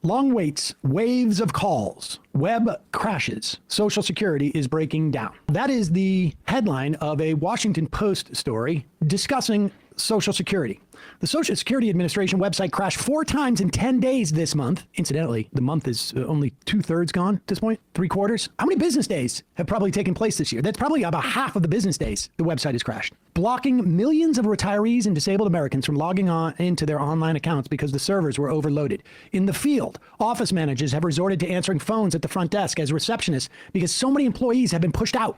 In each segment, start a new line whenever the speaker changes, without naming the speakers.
Long waits, waves of calls, web crashes, Social Security is breaking down. That is the headline of a Washington Post story discussing Social Security. The Social Security Administration website crashed 4 times in 10 days this month. Incidentally, the month is only 2/3 gone at this point, 3/4. How many business days have probably taken place this year? That's probably about half of the business days the website has crashed, blocking millions of retirees and disabled Americans from logging on into their online accounts because the servers were overloaded. In the field, office managers have resorted to answering phones at the front desk as receptionists because so many employees have been pushed out.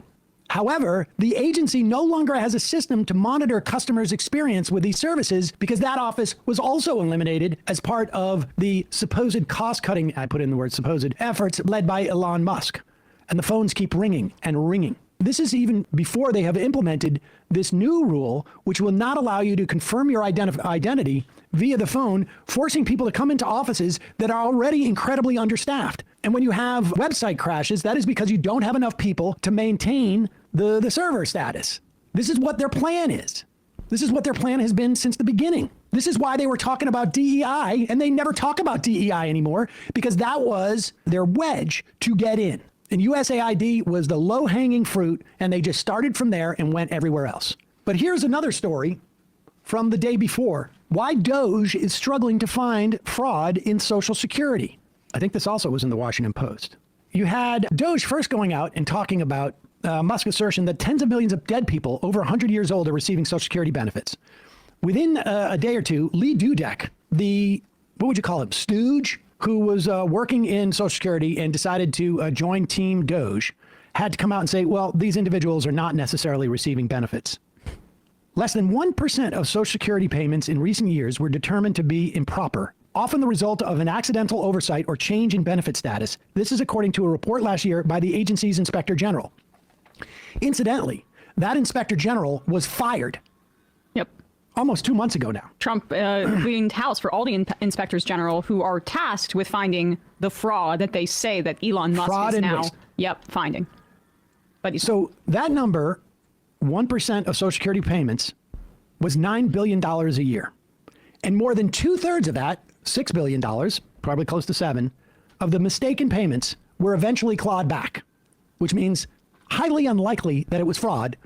However, the agency no longer has a system to monitor customers' experience with these services because that office was also eliminated as part of the supposed cost-cutting, I put in the word supposed, efforts led by Elon Musk. And the phones keep ringing and ringing. This is even before they have implemented this new rule, which will not allow you to confirm your identity via the phone, forcing people to come into offices that are already incredibly understaffed. And when you have website crashes, that is because you don't have enough people to maintain the server status. This is what their plan is. This is what their plan has been since the beginning. This is why they were talking about DEI, and they never talk about DEI anymore, because that was their wedge to get in. And USAID was the low-hanging fruit, and they just started from there and went everywhere else. But here's another story from the day before. Why DOGE is struggling to find fraud in Social Security. I think this also was in the Washington Post. You had DOGE first going out and talking about Musk's assertion that tens of millions of dead people over 100 years old are receiving Social Security benefits. Within a day or two, Lee Dudek, what would you call him, stooge, who was working in Social Security and decided to join Team DOGE, had to come out and say, well, these individuals are not necessarily receiving benefits. Less than 1% of Social Security payments in recent years were determined to be improper, often the result of an accidental oversight or change in benefit status. This is according to a report last year by the agency's Inspector General. Incidentally, that Inspector General was fired.
Yep.
Almost 2 months ago now.
Trump cleaned house for all the inspectors general who are tasked with finding the fraud that they say that Elon Musk is now finding. But
so that number, 1% of Social Security payments, was $9 billion a year. And more than 2/3 of that, $6 billion, probably close to 7, of the mistaken payments were eventually clawed back, which means highly unlikely that it was fraud